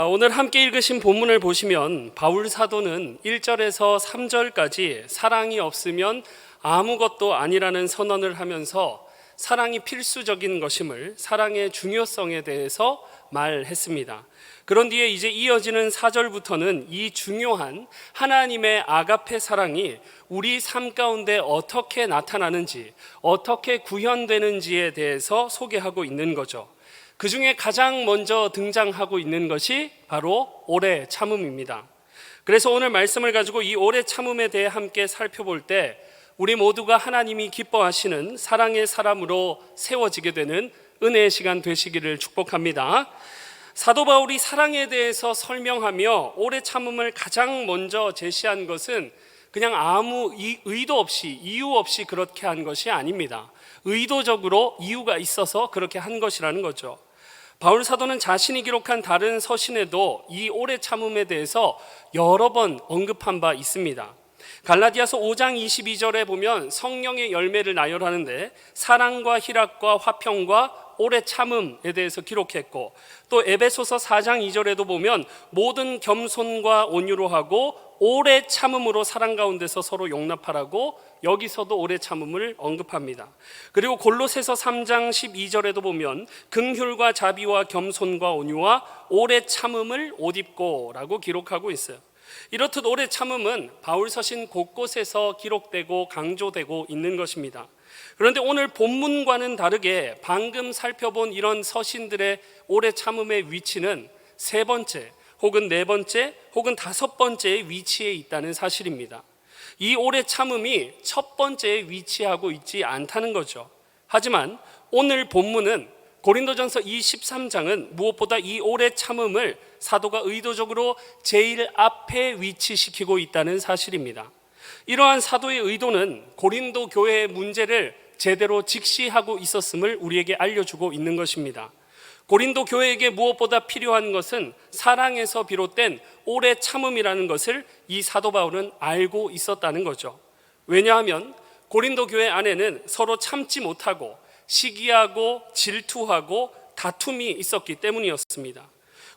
오늘 함께 읽으신 본문을 보시면 바울 사도는 1절에서 3절까지 사랑이 없으면 아무것도 아니라는 선언을 하면서 사랑이 필수적인 것임을, 사랑의 중요성에 대해서 말했습니다. 그런 뒤에 이제 이어지는 4절부터는 이 중요한 하나님의 아가페 사랑이 우리 삶 가운데 어떻게 나타나는지, 어떻게 구현되는지에 대해서 소개하고 있는 거죠. 그 중에 가장 먼저 등장하고 있는 것이 바로 오래 참음입니다. 그래서 오늘 말씀을 가지고 이 오래 참음에 대해 함께 살펴볼 때 우리 모두가 하나님이 기뻐하시는 사랑의 사람으로 세워지게 되는 은혜의 시간 되시기를 축복합니다. 사도 바울이 사랑에 대해서 설명하며 오래 참음을 가장 먼저 제시한 것은 그냥 아무 의도 없이, 이유 없이 그렇게 한 것이 아닙니다. 의도적으로 이유가 있어서 그렇게 한 것이라는 거죠. 바울 사도는 자신이 기록한 다른 서신에도 이 오래 참음에 대해서 여러 번 언급한 바 있습니다. 갈라디아서 5장 22절에 보면 성령의 열매를 나열하는데 사랑과 희락과 화평과 오래 참음에 대해서 기록했고, 또 에베소서 4장 2절에도 보면 모든 겸손과 온유로 하고 오래 참음으로 사랑 가운데서 서로 용납하라고 여기서도 오래 참음을 언급합니다. 그리고 골로새서 3장 12절에도 보면 긍휼과 자비와 겸손과 온유와 오래 참음을 옷 입고 라고 기록하고 있어요. 이렇듯 오래 참음은 바울 서신 곳곳에서 기록되고 강조되고 있는 것입니다. 그런데 오늘 본문과는 다르게 방금 살펴본 이런 서신들의 오래 참음의 위치는 세 번째 혹은 네 번째 혹은 다섯 번째의 위치에 있다는 사실입니다. 이 오래 참음이 첫 번째에 위치하고 있지 않다는 거죠. 하지만 오늘 본문은 고린도전서 23장은 무엇보다 이 오래 참음을 사도가 의도적으로 제일 앞에 위치시키고 있다는 사실입니다. 이러한 사도의 의도는 고린도 교회의 문제를 제대로 직시하고 있었음을 우리에게 알려주고 있는 것입니다. 고린도 교회에게 무엇보다 필요한 것은 사랑에서 비롯된 오래 참음이라는 것을 이 사도 바울은 알고 있었다는 거죠. 왜냐하면 고린도 교회 안에는 서로 참지 못하고 시기하고 질투하고 다툼이 있었기 때문이었습니다.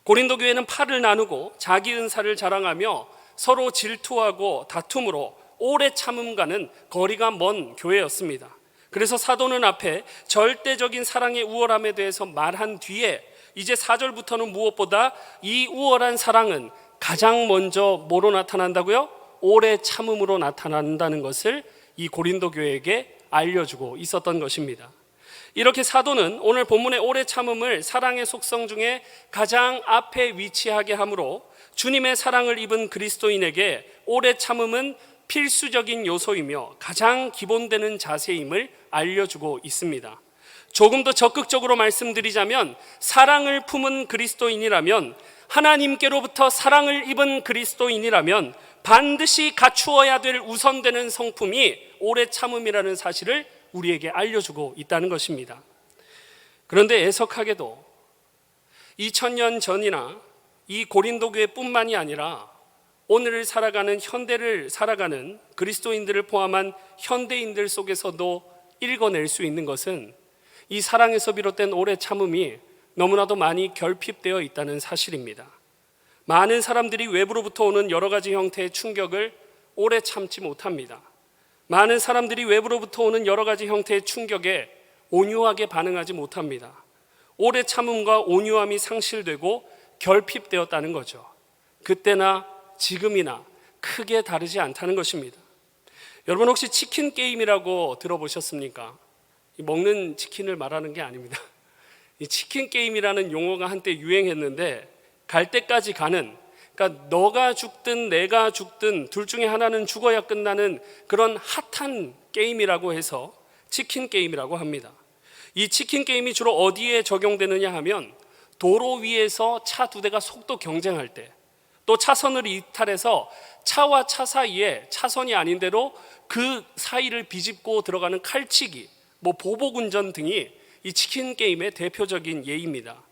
고린도 교회는 팔을 나누고 자기 은사를 자랑하며 서로 질투하고 다툼으로 오래 참음과는 거리가 먼 교회였습니다. 그래서 사도는 앞에 절대적인 사랑의 우월함에 대해서 말한 뒤에 이제 4절부터는 무엇보다 이 우월한 사랑은 가장 먼저 뭐로 나타난다고요? 오래 참음으로 나타난다는 것을 이 고린도 교회에게 알려주고 있었던 것입니다. 이렇게 사도는 오늘 본문의 오래 참음을 사랑의 속성 중에 가장 앞에 위치하게 하므로 주님의 사랑을 입은 그리스도인에게 오래 참음은 필수적인 요소이며 가장 기본되는 자세임을 알려주고 있습니다. 조금 더 적극적으로 말씀드리자면 사랑을 품은 그리스도인이라면, 하나님께로부터 사랑을 입은 그리스도인이라면 반드시 갖추어야 될 우선되는 성품이 오래 참음이라는 사실을 우리에게 알려주고 있다는 것입니다. 그런데 애석하게도 2000년 전이나 이 고린도 교회뿐만이 아니라 오늘을 살아가는 현대를 살아가는 그리스도인들을 포함한 현대인들 속에서도 읽어낼 수 있는 것은 이 사랑에서 비롯된 오래 참음이 너무나도 많이 결핍되어 있다는 사실입니다. 많은 사람들이 외부로부터 오는 여러 가지 형태의 충격을 오래 참지 못합니다. 많은 사람들이 외부로부터 오는 여러 가지 형태의 충격에 온유하게 반응하지 못합니다. 오래 참음과 온유함이 상실되고 결핍되었다는 거죠. 그때나 지금이나 크게 다르지 않다는 것입니다. 여러분 혹시 치킨 게임이라고 들어보셨습니까? 먹는 치킨을 말하는 게 아닙니다. 이 치킨 게임이라는 용어가 한때 유행했는데 갈 때까지 가는, 그러니까 너가 죽든 내가 죽든 둘 중에 하나는 죽어야 끝나는 그런 핫한 게임이라고 해서 치킨 게임이라고 합니다. 이 치킨 게임이 주로 어디에 적용되느냐 하면 도로 위에서 차 두 대가 속도 경쟁할 때, 또 차선을 이탈해서 차와 차 사이에 차선이 아닌 대로 그 사이를 비집고 들어가는 칼치기, 보복운전 등이 이 치킨 게임의 대표적인 예입니다.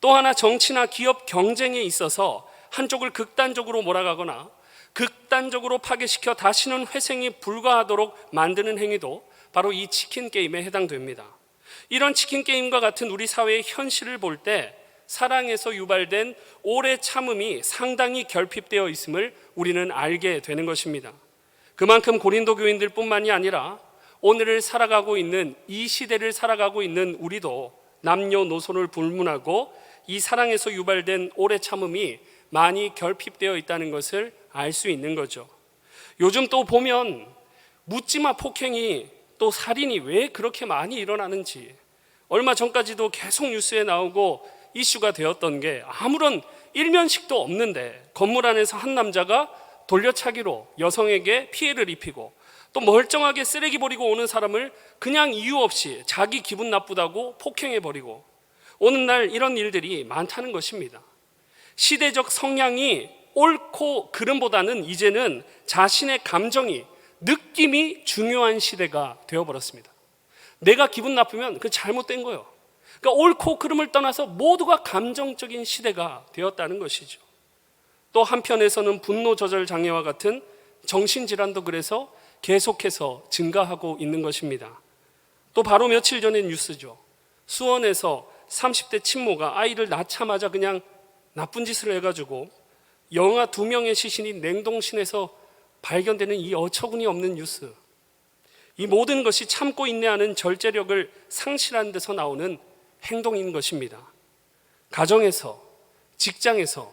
또 하나 정치나 기업 경쟁에 있어서 한쪽을 극단적으로 몰아가거나 극단적으로 파괴시켜 다시는 회생이 불가하도록 만드는 행위도 바로 이 치킨 게임에 해당됩니다. 이런 치킨 게임과 같은 우리 사회의 현실을 볼 때 사랑에서 유발된 오래 참음이 상당히 결핍되어 있음을 우리는 알게 되는 것입니다. 그만큼 고린도 교인들뿐만이 아니라 오늘을 살아가고 있는, 이 시대를 살아가고 있는 우리도 남녀노소를 불문하고 이 사랑에서 유발된 오래 참음이 많이 결핍되어 있다는 것을 알 수 있는 거죠. 요즘 또 보면 묻지마 폭행이, 또 살인이 왜 그렇게 많이 일어나는지, 얼마 전까지도 계속 뉴스에 나오고 이슈가 되었던 게, 아무런 일면식도 없는데 건물 안에서 한 남자가 돌려차기로 여성에게 피해를 입히고, 또 멀쩡하게 쓰레기 버리고 오는 사람을 그냥 이유 없이 자기 기분 나쁘다고 폭행해버리고, 오늘날 이런 일들이 많다는 것입니다. 시대적 성향이 옳고 그름보다는 이제는 자신의 감정이, 느낌이 중요한 시대가 되어버렸습니다. 내가 기분 나쁘면 그 잘못된 거예요. 그러니까 옳고 그름을 떠나서 모두가 감정적인 시대가 되었다는 것이죠. 또 한편에서는 분노 조절 장애와 같은 정신질환도 그래서 계속해서 증가하고 있는 것입니다. 또 바로 며칠 전의 뉴스죠. 수원에서 30대 친모가 아이를 낳자마자 그냥 나쁜 짓을 해가지고 영아 2명의 시신이 냉동실에서 발견되는 이 어처구니 없는 뉴스. 이 모든 것이 참고 인내하는 절제력을 상실한 데서 나오는 행동인 것입니다. 가정에서, 직장에서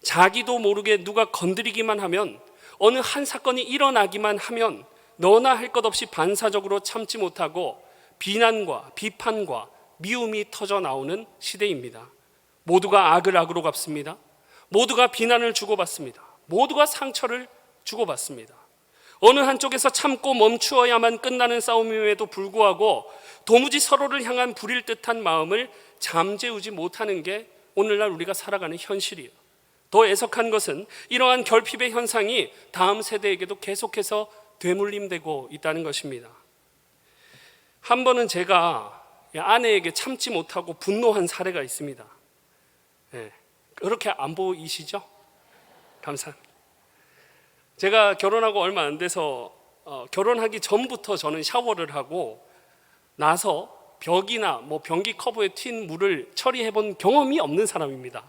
자기도 모르게 누가 건드리기만 하면, 어느 한 사건이 일어나기만 하면 너나 할 것 없이 반사적으로 참지 못하고 비난과 비판과 미움이 터져 나오는 시대입니다. 모두가 악을 악으로 갚습니다. 모두가 비난을 주고받습니다. 모두가 상처를 주고받습니다. 어느 한쪽에서 참고 멈추어야만 끝나는 싸움임에도 불구하고 도무지 서로를 향한 불일 듯한 마음을 잠재우지 못하는 게 오늘날 우리가 살아가는 현실이에요. 더 애석한 것은 이러한 결핍의 현상이 다음 세대에게도 계속해서 되물림되고 있다는 것입니다. 한 번은 제가 아내에게 참지 못하고 분노한 사례가 있습니다. 그렇게 안 보이시죠? 감사합니다. 제가 결혼하고 얼마 안 돼서 결혼하기 전부터 저는 샤워를 하고 나서 벽이나 변기 커브에 튄 물을 처리해 본 경험이 없는 사람입니다.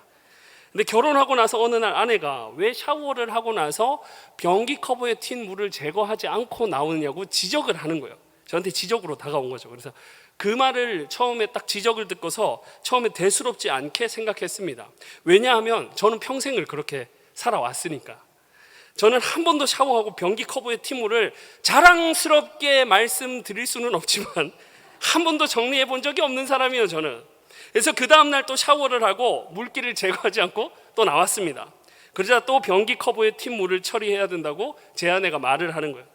근데 결혼하고 나서 어느 날 아내가 왜 샤워를 하고 나서 변기 커브에 튄 물을 제거하지 않고 나오느냐고 지적을 하는 거예요. 저한테 지적으로 다가온 거죠. 그래서 그 말을 처음에 딱 지적을 듣고서 처음에 대수롭지 않게 생각했습니다. 왜냐하면 저는 평생을 그렇게 살아왔으니까. 저는 한 번도 샤워하고 변기 커브에 튄 물을 자랑스럽게 말씀드릴 수는 없지만 한 번도 정리해 본 적이 없는 사람이에요, 저는. 그래서 그 다음날 또 샤워를 하고 물기를 제거하지 않고 또 나왔습니다. 그러자 또 변기 커브에 튄 물을 처리해야 된다고 제 아내가 말을 하는 거예요.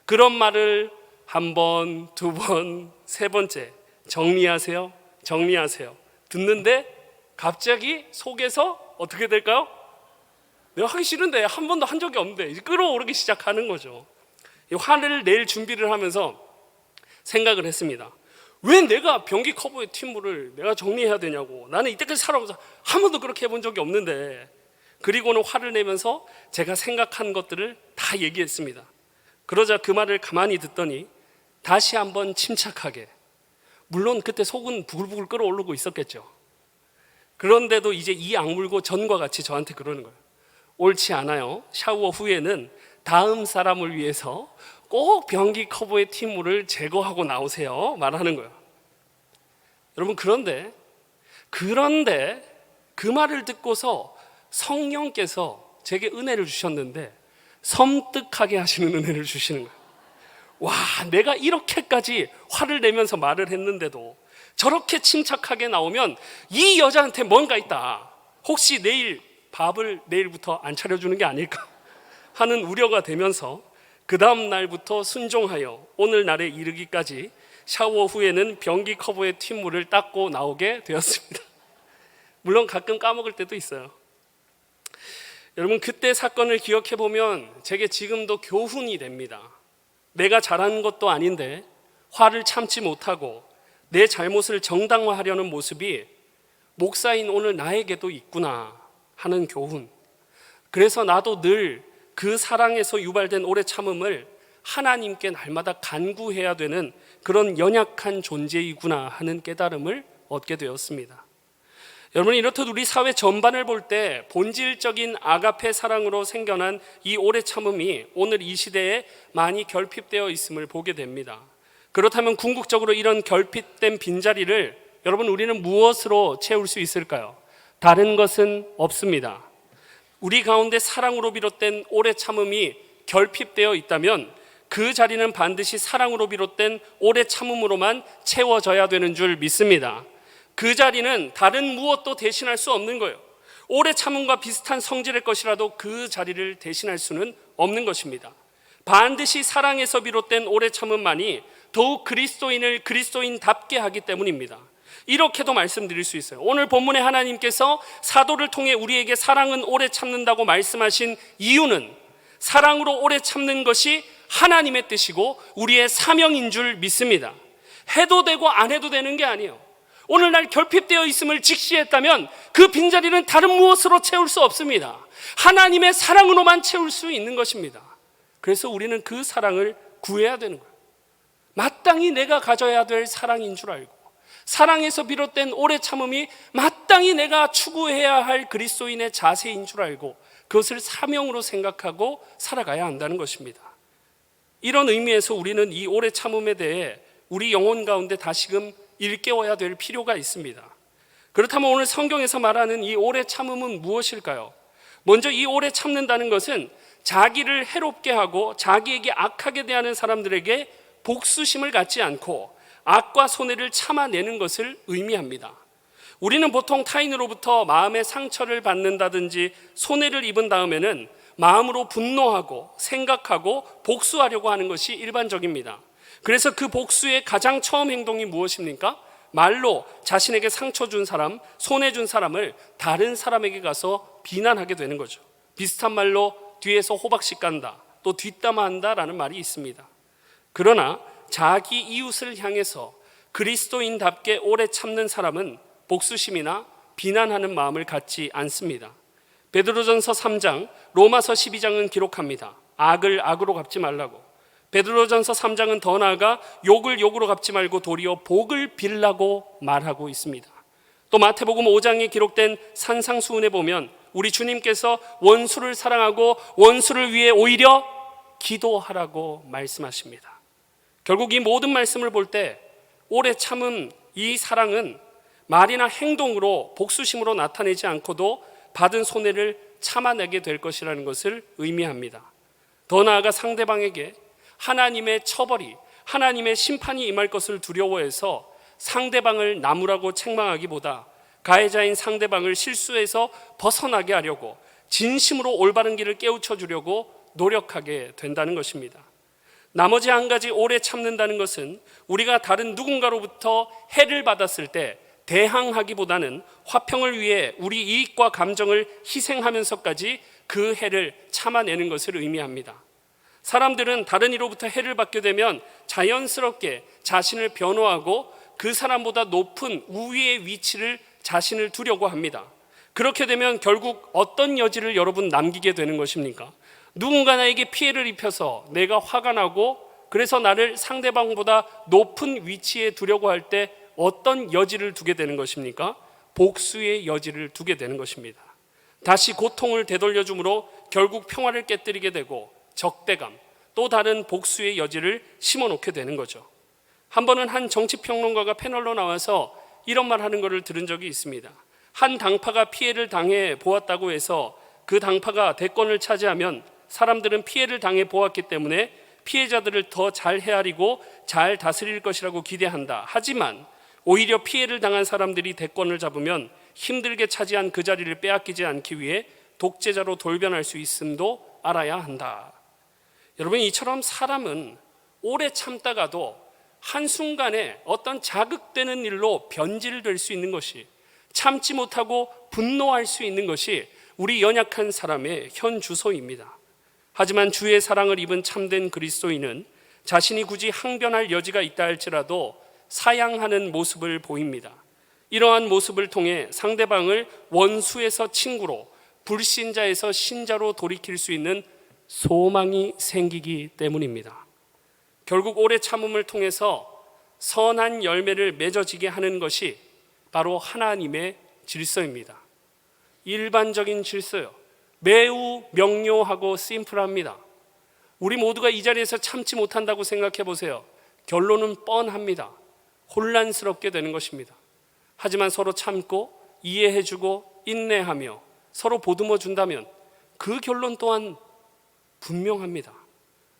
그런 말을 한 번, 두 번, 세 번째 정리하세요, 정리하세요 듣는데 갑자기 속에서 어떻게 될까요? 내가 하기 싫은데, 한 번도 한 적이 없는데 이제 끌어오르기 시작하는 거죠. 화를 낼 준비를 하면서 생각을 했습니다. 왜 내가 변기 커브에 튄 물을 내가 정리해야 되냐고. 나는 이때까지 살아오면서 한 번도 그렇게 해본 적이 없는데. 그리고는 화를 내면서 제가 생각한 것들을 다 얘기했습니다. 그러자 그 말을 가만히 듣더니 다시 한번 침착하게, 물론 그때 속은 부글부글 끓어오르고 있었겠죠. 그런데도 이제 이 악물고 전과 같이 저한테 그러는 거예요. 옳지 않아요. 샤워 후에는 다음 사람을 위해서 꼭 변기 커브에 튄 물을 제거하고 나오세요 말하는 거예요. 여러분, 그런데 그 말을 듣고서 성령께서 제게 은혜를 주셨는데 섬뜩하게 하시는 은혜를 주시는 거예요. 와, 내가 이렇게까지 화를 내면서 말을 했는데도 저렇게 침착하게 나오면 이 여자한테 뭔가 있다. 혹시 내일 밥을 내일부터 안 차려주는 게 아닐까 하는 우려가 되면서 그 다음 날부터 순종하여 오늘날에 이르기까지 샤워 후에는 변기 커브에 튄 물을 닦고 나오게 되었습니다. 물론 가끔 까먹을 때도 있어요. 여러분, 그때 사건을 기억해 보면 제게 지금도 교훈이 됩니다. 내가 잘한 것도 아닌데 화를 참지 못하고 내 잘못을 정당화하려는 모습이 목사인 오늘 나에게도 있구나 하는 교훈. 그래서 나도 늘 그 사랑에서 유발된 오래 참음을 하나님께 날마다 간구해야 되는 그런 연약한 존재이구나 하는 깨달음을 얻게 되었습니다. 여러분, 이렇듯 우리 사회 전반을 볼 때 본질적인 아가페 사랑으로 생겨난 이 오래 참음이 오늘 이 시대에 많이 결핍되어 있음을 보게 됩니다. 그렇다면 궁극적으로 이런 결핍된 빈자리를 여러분, 우리는 무엇으로 채울 수 있을까요? 다른 것은 없습니다. 우리 가운데 사랑으로 비롯된 오래 참음이 결핍되어 있다면 그 자리는 반드시 사랑으로 비롯된 오래 참음으로만 채워져야 되는 줄 믿습니다. 그 자리는 다른 무엇도 대신할 수 없는 거예요. 오래 참음과 비슷한 성질의 것이라도 그 자리를 대신할 수는 없는 것입니다. 반드시 사랑에서 비롯된 오래 참음만이 더욱 그리스도인을 그리스도인답게 하기 때문입니다. 이렇게도 말씀드릴 수 있어요. 오늘 본문에 하나님께서 사도를 통해 우리에게 사랑은 오래 참는다고 말씀하신 이유는 사랑으로 오래 참는 것이 하나님의 뜻이고 우리의 사명인 줄 믿습니다. 해도 되고 안 해도 되는 게 아니에요. 오늘날 결핍되어 있음을 직시했다면 그 빈자리는 다른 무엇으로 채울 수 없습니다. 하나님의 사랑으로만 채울 수 있는 것입니다. 그래서 우리는 그 사랑을 구해야 되는 거예요. 마땅히 내가 가져야 될 사랑인 줄 알고, 사랑에서 비롯된 오래 참음이 마땅히 내가 추구해야 할 그리스도인의 자세인 줄 알고 그것을 사명으로 생각하고 살아가야 한다는 것입니다. 이런 의미에서 우리는 이 오래 참음에 대해 우리 영혼 가운데 다시금 일깨워야 될 필요가 있습니다. 그렇다면 오늘 성경에서 말하는 이 오래 참음은 무엇일까요? 먼저 이 오래 참는다는 것은 자기를 해롭게 하고 자기에게 악하게 대하는 사람들에게 복수심을 갖지 않고 악과 손해를 참아내는 것을 의미합니다. 우리는 보통 타인으로부터 마음의 상처를 받는다든지 손해를 입은 다음에는 마음으로 분노하고 생각하고 복수하려고 하는 것이 일반적입니다. 그래서 그 복수의 가장 처음 행동이 무엇입니까? 말로 자신에게 상처 준 사람, 손해 준 사람을 다른 사람에게 가서 비난하게 되는 거죠. 비슷한 말로 뒤에서 호박씨 깐다, 또 뒷담화한다 라는 말이 있습니다. 그러나 자기 이웃을 향해서 그리스도인답게 오래 참는 사람은 복수심이나 비난하는 마음을 갖지 않습니다. 베드로전서 3장, 로마서 12장은 기록합니다. 악을 악으로 갚지 말라고. 베드로전서 3장은 더 나아가 욕을 욕으로 갚지 말고 도리어 복을 빌라고 말하고 있습니다. 또 마태복음 5장에 기록된 산상수훈에 보면 우리 주님께서 원수를 사랑하고 원수를 위해 오히려 기도하라고 말씀하십니다. 결국 이 모든 말씀을 볼 때 오래 참은 이 사랑은 말이나 행동으로 복수심으로 나타내지 않고도 받은 손해를 참아내게 될 것이라는 것을 의미합니다. 더 나아가 상대방에게 하나님의 처벌이, 하나님의 심판이 임할 것을 두려워해서 상대방을 나무라고 책망하기보다 가해자인 상대방을 실수에서 벗어나게 하려고 진심으로 올바른 길을 깨우쳐 주려고 노력하게 된다는 것입니다. 나머지 한 가지 오래 참는다는 것은 우리가 다른 누군가로부터 해를 받았을 때 대항하기보다는 화평을 위해 우리 이익과 감정을 희생하면서까지 그 해를 참아내는 것을 의미합니다. 사람들은 다른 이로부터 해를 받게 되면 자연스럽게 자신을 변호하고 그 사람보다 높은 우위의 위치를 자신을 두려고 합니다. 그렇게 되면 결국 어떤 여지를 여러분 남기게 되는 것입니까? 누군가 나에게 피해를 입혀서 내가 화가 나고 그래서 나를 상대방보다 높은 위치에 두려고 할 때 어떤 여지를 두게 되는 것입니까? 복수의 여지를 두게 되는 것입니다. 다시 고통을 되돌려줌으로 결국 평화를 깨뜨리게 되고 적대감, 또 다른 복수의 여지를 심어놓게 되는 거죠. 한 번은 한 정치평론가가 패널로 나와서 이런 말 하는 것을 들은 적이 있습니다. 한 당파가 피해를 당해 보았다고 해서 그 당파가 대권을 차지하면 사람들은 피해를 당해 보았기 때문에 피해자들을 더 잘 헤아리고 잘 다스릴 것이라고 기대한다. 하지만 오히려 피해를 당한 사람들이 대권을 잡으면 힘들게 차지한 그 자리를 빼앗기지 않기 위해 독재자로 돌변할 수 있음도 알아야 한다. 여러분, 이처럼 사람은 오래 참다가도 한순간에 어떤 자극되는 일로 변질될 수 있는 것이, 참지 못하고 분노할 수 있는 것이 우리 연약한 사람의 현 주소입니다. 하지만 주의 사랑을 입은 참된 그리스도인은 자신이 굳이 항변할 여지가 있다 할지라도 사양하는 모습을 보입니다. 이러한 모습을 통해 상대방을 원수에서 친구로, 불신자에서 신자로 돌이킬 수 있는 소망이 생기기 때문입니다. 결국 오래 참음을 통해서 선한 열매를 맺어지게 하는 것이 바로 하나님의 질서입니다. 일반적인 질서요. 매우 명료하고 심플합니다. 우리 모두가 이 자리에서 참지 못한다고 생각해 보세요. 결론은 뻔합니다. 혼란스럽게 되는 것입니다. 하지만 서로 참고 이해해주고 인내하며 서로 보듬어 준다면 그 결론 또한 분명합니다.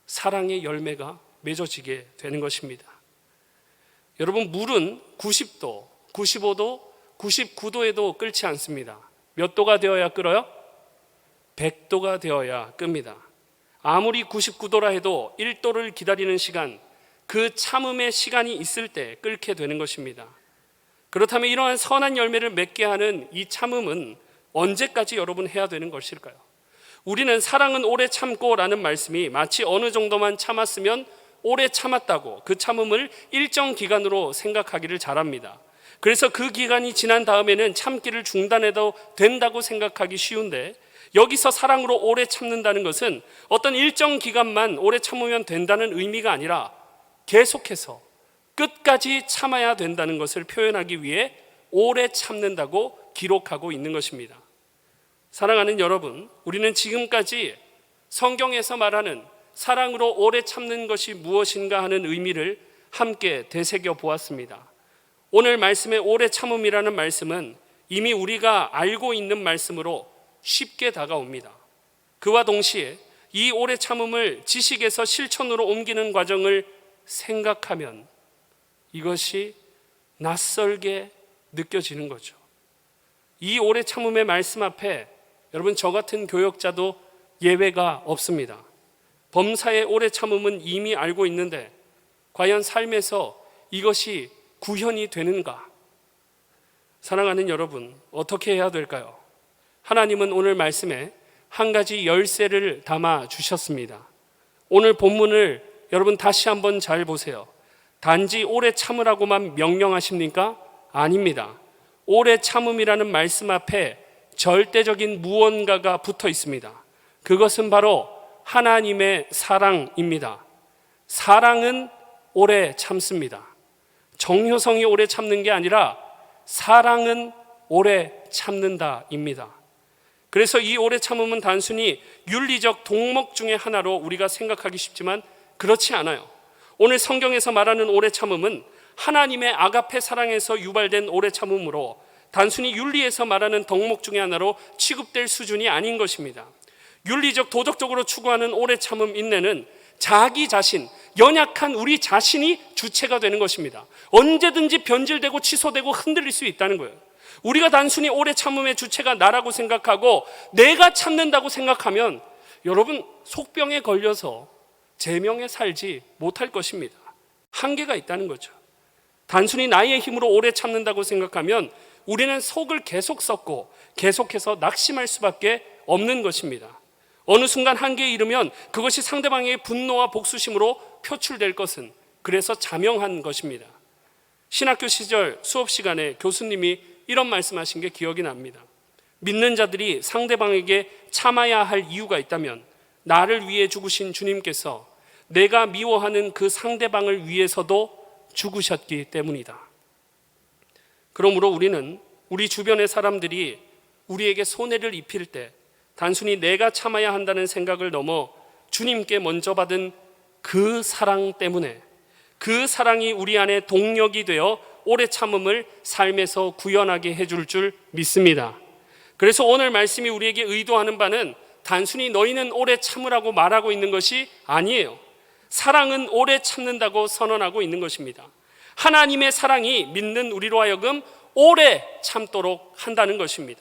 사랑의 열매가 맺어지게 되는 것입니다. 여러분, 물은 90도, 95도, 99도에도 끓지 않습니다. 몇 도가 되어야 끓어요? 100도가 되어야 끕니다. 아무리 99도라 해도 1도를 기다리는 시간, 그 참음의 시간이 있을 때 끓게 되는 것입니다. 그렇다면 이러한 선한 열매를 맺게 하는 이 참음은 언제까지 여러분 해야 되는 것일까요? 우리는 사랑은 오래 참고라는 말씀이 마치 어느 정도만 참았으면 오래 참았다고 그 참음을 일정 기간으로 생각하기를 잘합니다. 그래서 그 기간이 지난 다음에는 참기를 중단해도 된다고 생각하기 쉬운데, 여기서 사랑으로 오래 참는다는 것은 어떤 일정 기간만 오래 참으면 된다는 의미가 아니라 계속해서 끝까지 참아야 된다는 것을 표현하기 위해 오래 참는다고 기록하고 있는 것입니다. 사랑하는 여러분, 우리는 지금까지 성경에서 말하는 사랑으로 오래 참는 것이 무엇인가 하는 의미를 함께 되새겨 보았습니다. 오늘 말씀의 오래 참음이라는 말씀은 이미 우리가 알고 있는 말씀으로 쉽게 다가옵니다. 그와 동시에 이 오래 참음을 지식에서 실천으로 옮기는 과정을 생각하면 이것이 낯설게 느껴지는 거죠. 이 오래 참음의 말씀 앞에 여러분, 저 같은 교역자도 예외가 없습니다. 범사의 오래 참음은 이미 알고 있는데 과연 삶에서 이것이 구현이 되는가? 사랑하는 여러분, 어떻게 해야 될까요? 하나님은 오늘 말씀에 한 가지 열쇠를 담아 주셨습니다. 오늘 본문을 여러분 다시 한번 잘 보세요. 단지 오래 참으라고만 명령하십니까? 아닙니다. 오래 참음이라는 말씀 앞에 절대적인 무언가가 붙어 있습니다. 그것은 바로 하나님의 사랑입니다. 사랑은 오래 참습니다. 정효성이 오래 참는 게 아니라 사랑은 오래 참는다입니다. 그래서 이 오래 참음은 단순히 윤리적 동목 중에 하나로 우리가 생각하기 쉽지만 그렇지 않아요. 오늘 성경에서 말하는 오래 참음은 하나님의 아가페 사랑에서 유발된 오래 참음으로 단순히 윤리에서 말하는 덕목 중에 하나로 취급될 수준이 아닌 것입니다. 윤리적 도덕적으로 추구하는 오래 참음 인내는 자기 자신, 연약한 우리 자신이 주체가 되는 것입니다. 언제든지 변질되고 취소되고 흔들릴 수 있다는 거예요. 우리가 단순히 오래 참음의 주체가 나라고 생각하고 내가 참는다고 생각하면 여러분, 속병에 걸려서 제명에 살지 못할 것입니다. 한계가 있다는 거죠. 단순히 나의 힘으로 오래 참는다고 생각하면 우리는 속을 계속 썩고 계속해서 낙심할 수밖에 없는 것입니다. 어느 순간 한계에 이르면 그것이 상대방의 분노와 복수심으로 표출될 것은 그래서 자명한 것입니다. 신학교 시절 수업 시간에 교수님이 이런 말씀하신 게 기억이 납니다. 믿는 자들이 상대방에게 참아야 할 이유가 있다면 나를 위해 죽으신 주님께서 내가 미워하는 그 상대방을 위해서도 죽으셨기 때문이다. 그러므로 우리는 우리 주변의 사람들이 우리에게 손해를 입힐 때 단순히 내가 참아야 한다는 생각을 넘어 주님께 먼저 받은 그 사랑 때문에, 그 사랑이 우리 안에 동력이 되어 오래 참음을 삶에서 구현하게 해줄 줄 믿습니다. 그래서 오늘 말씀이 우리에게 의도하는 바는 단순히 너희는 오래 참으라고 말하고 있는 것이 아니에요. 사랑은 오래 참는다고 선언하고 있는 것입니다. 하나님의 사랑이 믿는 우리로 하여금 오래 참도록 한다는 것입니다.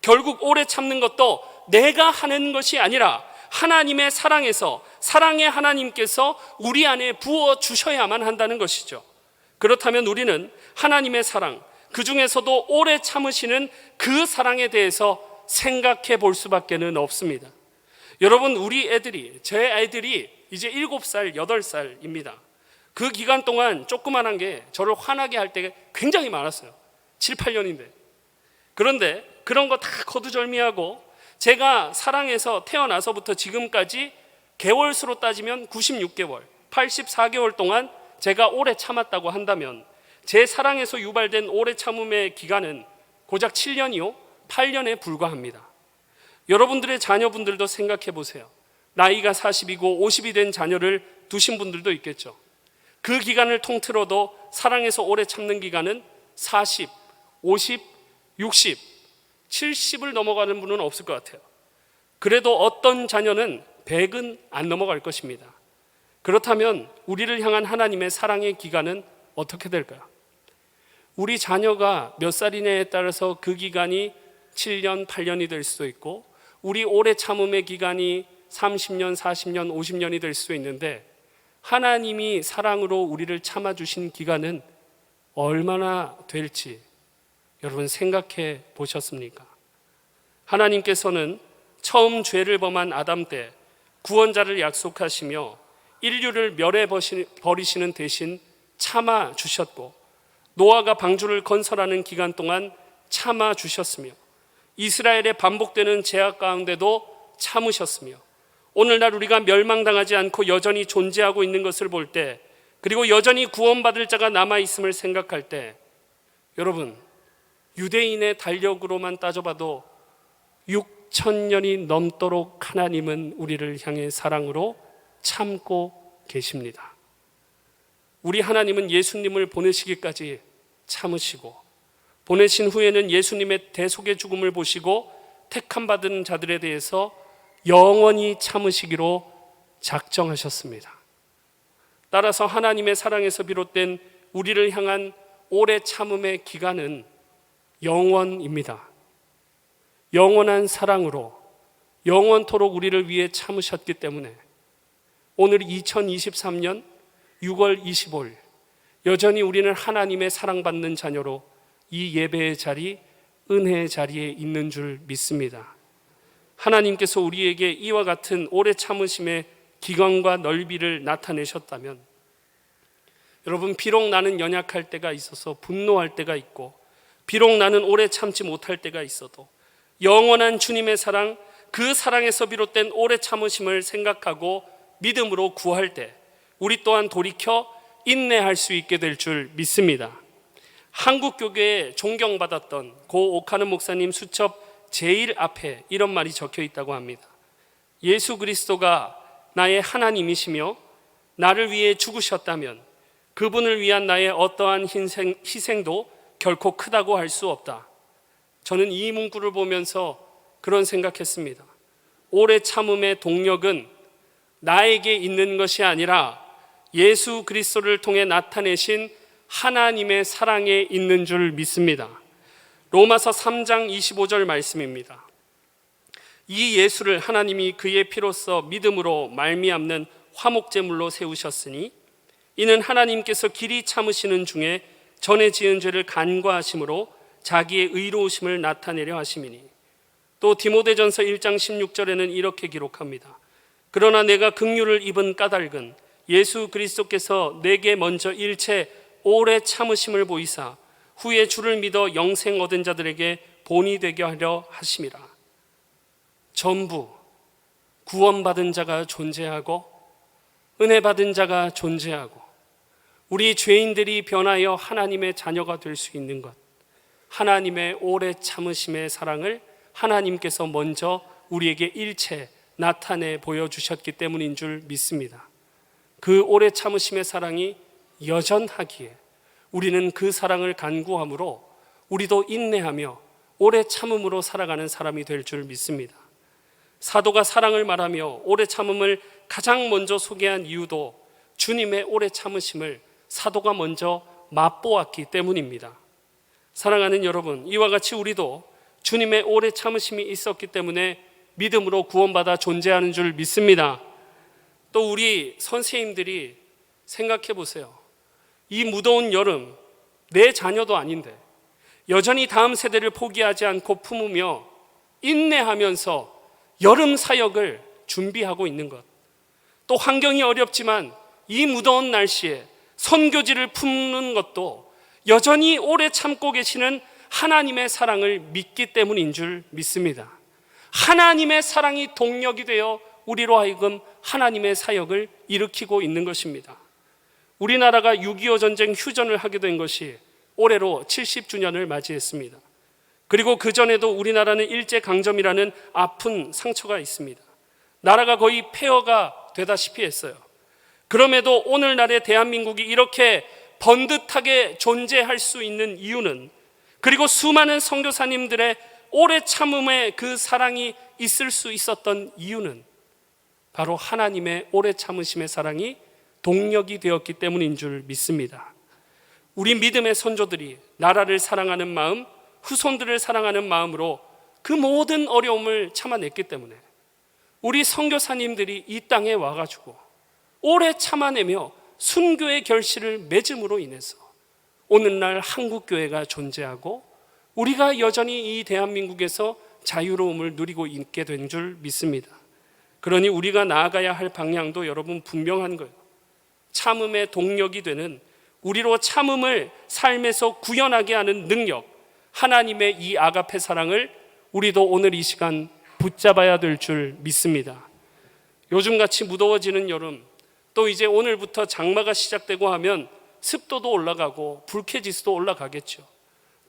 결국 오래 참는 것도 내가 하는 것이 아니라 하나님의 사랑에서, 사랑의 하나님께서 우리 안에 부어 주셔야만 한다는 것이죠. 그렇다면 우리는 하나님의 사랑, 그 중에서도 오래 참으시는 그 사랑에 대해서 생각해 볼 수밖에 없습니다. 여러분, 우리 애들이, 제 애들이 이제 7살, 8살입니다. 그 기간 동안 조그만한 게 저를 화나게 할 때가 굉장히 많았어요. 7, 8년인데. 그런데 그런 거 다 거두절미하고 제가 사랑해서 태어나서부터 지금까지 개월수로 따지면 96개월, 84개월 동안 제가 오래 참았다고 한다면 제 사랑에서 유발된 오래 참음의 기간은 고작 7년이요? 8년에 불과합니다. 여러분들의 자녀분들도 생각해 보세요. 나이가 40이고 50이 된 자녀를 두신 분들도 있겠죠. 그 기간을 통틀어도 사랑해서 오래 참는 기간은 40, 50, 60, 70을 넘어가는 분은 없을 것 같아요. 그래도 어떤 자녀는 100은 안 넘어갈 것입니다. 그렇다면 우리를 향한 하나님의 사랑의 기간은 어떻게 될까요? 우리 자녀가 몇 살이냐에 따라서 그 기간이 7년, 8년이 될 수도 있고, 우리 오래 참음의 기간이 30년, 40년, 50년이 될 수 있는데, 하나님이 사랑으로 우리를 참아주신 기간은 얼마나 될지 여러분 생각해 보셨습니까? 하나님께서는 처음 죄를 범한 아담 때 구원자를 약속하시며 인류를 멸해 버리시는 대신 참아 주셨고, 노아가 방주를 건설하는 기간 동안 참아 주셨으며, 이스라엘의 반복되는 제약 가운데도 참으셨으며, 오늘날 우리가 멸망당하지 않고 여전히 존재하고 있는 것을 볼 때, 그리고 여전히 구원받을 자가 남아있음을 생각할 때, 여러분, 유대인의 달력으로만 따져봐도 6,000년이 넘도록 하나님은 우리를 향해 사랑으로 참고 계십니다. 우리 하나님은 예수님을 보내시기까지 참으시고, 보내신 후에는 예수님의 대속의 죽음을 보시고 택함 받은 자들에 대해서 영원히 참으시기로 작정하셨습니다. 따라서 하나님의 사랑에서 비롯된 우리를 향한 오래 참음의 기간은 영원입니다. 영원한 사랑으로 영원토록 우리를 위해 참으셨기 때문에 오늘 2023년 6월 25일 여전히 우리는 하나님의 사랑받는 자녀로 이 예배의 자리, 은혜의 자리에 있는 줄 믿습니다. 하나님께서 우리에게 이와 같은 오래 참으심의 기간과 넓이를 나타내셨다면, 여러분, 비록 나는 연약할 때가 있어서 분노할 때가 있고, 비록 나는 오래 참지 못할 때가 있어도 영원한 주님의 사랑, 그 사랑에서 비롯된 오래 참으심을 생각하고 믿음으로 구할 때 우리 또한 돌이켜 인내할 수 있게 될 줄 믿습니다. 한국 교계에 존경받았던 고 오카는 목사님 수첩 제일 앞에 이런 말이 적혀 있다고 합니다. 예수 그리스도가 나의 하나님이시며 나를 위해 죽으셨다면 그분을 위한 나의 어떠한 희생도 결코 크다고 할 수 없다. 저는 이 문구를 보면서 그런 생각했습니다. 오래 참음의 동력은 나에게 있는 것이 아니라 예수 그리스도를 통해 나타내신 하나님의 사랑에 있는 줄 믿습니다. 로마서 3장 25절 말씀입니다. 이 예수를 하나님이 그의 피로써 믿음으로 말미암는 화목제물로 세우셨으니 이는 하나님께서 길이 참으시는 중에 전에 지은 죄를 간과하심으로 자기의 의로우심을 나타내려 하심이니. 또 디모데전서 1장 16절에는 이렇게 기록합니다. 그러나 내가 긍휼을 입은 까닭은 예수 그리스도께서 내게 먼저 일체 오래 참으심을 보이사 후에 주를 믿어 영생 얻은 자들에게 본이 되게 하려 하심이라. 전부 구원받은 자가 존재하고 은혜 받은 자가 존재하고 우리 죄인들이 변하여 하나님의 자녀가 될 수 있는 것, 하나님의 오래 참으심의 사랑을 하나님께서 먼저 우리에게 일체 나타내 보여주셨기 때문인 줄 믿습니다. 그 오래 참으심의 사랑이 여전하기에 우리는 그 사랑을 간구함으로 우리도 인내하며 오래 참음으로 살아가는 사람이 될 줄 믿습니다. 사도가 사랑을 말하며 오래 참음을 가장 먼저 소개한 이유도 주님의 오래 참으심을 사도가 먼저 맛보았기 때문입니다. 사랑하는 여러분, 이와 같이 우리도 주님의 오래 참으심이 있었기 때문에 믿음으로 구원받아 존재하는 줄 믿습니다. 또 우리 선생님들이 생각해 보세요. 이 무더운 여름, 내 자녀도 아닌데 여전히 다음 세대를 포기하지 않고 품으며 인내하면서 여름 사역을 준비하고 있는 것, 또 환경이 어렵지만 이 무더운 날씨에 선교지를 품는 것도 여전히 오래 참고 계시는 하나님의 사랑을 믿기 때문인 줄 믿습니다. 하나님의 사랑이 동력이 되어 우리로 하여금 하나님의 사역을 일으키고 있는 것입니다. 우리나라가 6.25 전쟁 휴전을 하게 된 것이 올해로 70주년을 맞이했습니다. 그리고 그전에도 우리나라는 일제강점이라는 아픈 상처가 있습니다. 나라가 거의 폐허가 되다시피 했어요. 그럼에도 오늘날의 대한민국이 이렇게 번듯하게 존재할 수 있는 이유는, 그리고 수많은 선교사님들의 오래 참음의 그 사랑이 있을 수 있었던 이유는 바로 하나님의 오래 참으심의 사랑이 동력이 되었기 때문인 줄 믿습니다. 우리 믿음의 선조들이 나라를 사랑하는 마음, 후손들을 사랑하는 마음으로 그 모든 어려움을 참아냈기 때문에 우리 선교사님들이 이 땅에 와가지고 오래 참아내며 순교의 결실을 맺음으로 인해서 오늘날 한국교회가 존재하고 우리가 여전히 이 대한민국에서 자유로움을 누리고 있게 된 줄 믿습니다. 그러니 우리가 나아가야 할 방향도 여러분 분명한 거예요. 참음의 동력이 되는, 우리로 참음을 삶에서 구현하게 하는 능력, 하나님의 이 아가페 사랑을 우리도 오늘 이 시간 붙잡아야 될 줄 믿습니다. 요즘같이 무더워지는 여름, 또 이제 오늘부터 장마가 시작되고 하면 습도도 올라가고 불쾌지수도 올라가겠죠.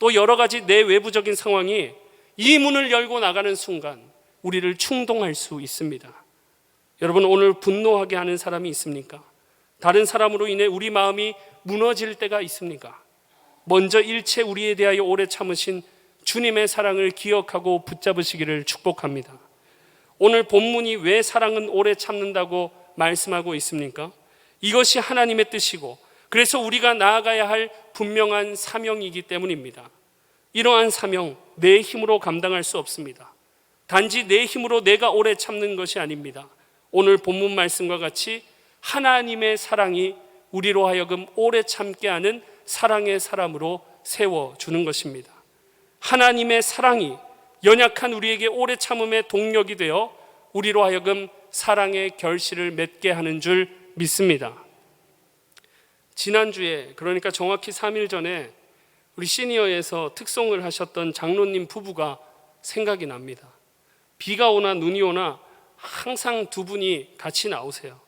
또 여러 가지 내외부적인 상황이 이 문을 열고 나가는 순간 우리를 충동할 수 있습니다. 여러분, 오늘 분노하게 하는 사람이 있습니까? 다른 사람으로 인해 우리 마음이 무너질 때가 있습니까? 먼저 일체 우리에 대하여 오래 참으신 주님의 사랑을 기억하고 붙잡으시기를 축복합니다. 오늘 본문이 왜 사랑은 오래 참는다고 말씀하고 있습니까? 이것이 하나님의 뜻이고, 그래서 우리가 나아가야 할 분명한 사명이기 때문입니다. 이러한 사명, 내 힘으로 감당할 수 없습니다. 단지 내 힘으로 내가 오래 참는 것이 아닙니다. 오늘 본문 말씀과 같이 하나님의 사랑이 우리로 하여금 오래 참게 하는 사랑의 사람으로 세워주는 것입니다. 하나님의 사랑이 연약한 우리에게 오래 참음의 동력이 되어 우리로 하여금 사랑의 결실을 맺게 하는 줄 믿습니다. 지난주에, 그러니까 정확히 3일 전에 우리 시니어에서 특송을 하셨던 장로님 부부가 생각이 납니다. 비가 오나 눈이 오나 항상 두 분이 같이 나오세요.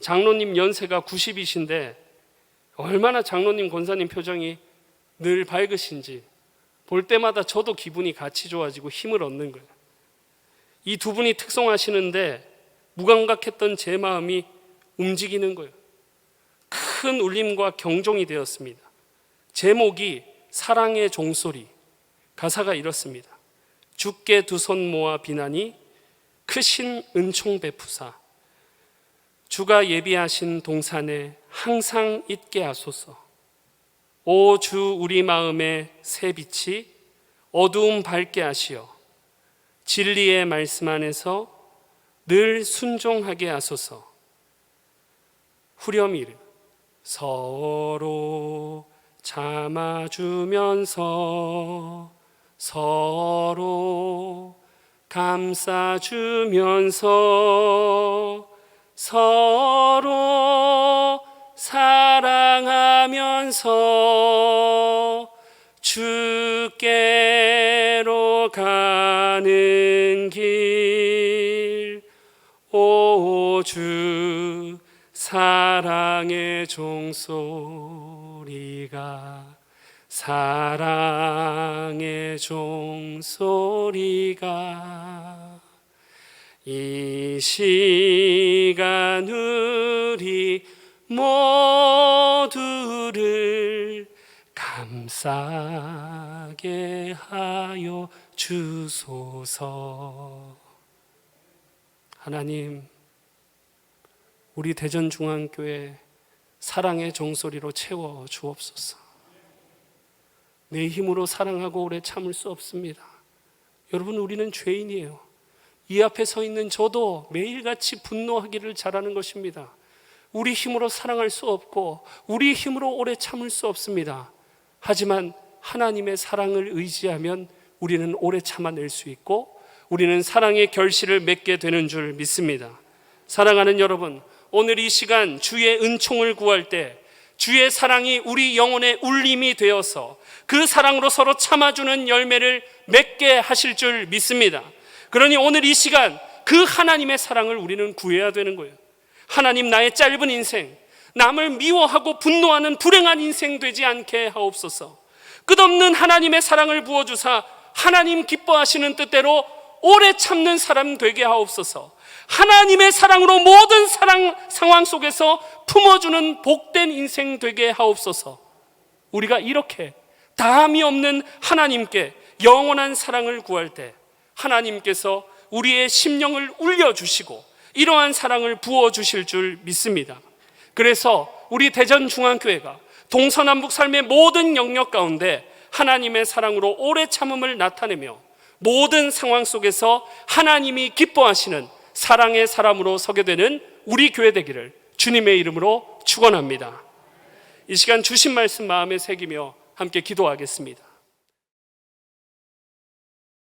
장로님 연세가 90이신데 얼마나 장로님 권사님 표정이 늘 밝으신지 볼 때마다 저도 기분이 같이 좋아지고 힘을 얻는 거예요. 이 두 분이 특송하시는데 무감각했던 제 마음이 움직이는 거예요. 큰 울림과 경종이 되었습니다. 제목이 사랑의 종소리, 가사가 이렇습니다. 주께 두 손 모아 비나니 크신 은총 베푸사, 주가 예비하신 동산에 항상 있게 하소서. 오 주, 우리 마음의 새 빛이 어두움 밝게 하시어 진리의 말씀 안에서 늘 순종하게 하소서. 후렴이르 서로 참아주면서 서로 감싸주면서 서로 사랑하면서 주께로 가는 길, 오 주, 사랑의 종소리가, 사랑의 종소리가 이 시간 우리 모두를 감싸게 하여 주소서. 하나님, 우리 대전중앙교회 사랑의 종소리로 채워 주옵소서. 내 힘으로 사랑하고 오래 참을 수 없습니다. 여러분, 우리는 죄인이에요. 이 앞에 서 있는 저도 매일같이 분노하기를 잘하는 것입니다. 우리 힘으로 사랑할 수 없고 우리 힘으로 오래 참을 수 없습니다. 하지만 하나님의 사랑을 의지하면 우리는 오래 참아낼 수 있고 우리는 사랑의 결실을 맺게 되는 줄 믿습니다. 사랑하는 여러분, 오늘 이 시간 주의 은총을 구할 때 주의 사랑이 우리 영혼의 울림이 되어서 그 사랑으로 서로 참아주는 열매를 맺게 하실 줄 믿습니다. 그러니 오늘 이 시간 그 하나님의 사랑을 우리는 구해야 되는 거예요. 하나님, 나의 짧은 인생, 남을 미워하고 분노하는 불행한 인생 되지 않게 하옵소서. 끝없는 하나님의 사랑을 부어주사 하나님 기뻐하시는 뜻대로 오래 참는 사람 되게 하옵소서. 하나님의 사랑으로 모든 상황 속에서 품어주는 복된 인생 되게 하옵소서. 우리가 이렇게 다함이 없는 하나님께 영원한 사랑을 구할 때 하나님께서 우리의 심령을 울려주시고 이러한 사랑을 부어주실 줄 믿습니다. 그래서 우리 대전중앙교회가 동서남북 삶의 모든 영역 가운데 하나님의 사랑으로 오래 참음을 나타내며 모든 상황 속에서 하나님이 기뻐하시는 사랑의 사람으로 서게 되는 우리 교회 되기를 주님의 이름으로 축원합니다. 이 시간 주신 말씀 마음에 새기며 함께 기도하겠습니다.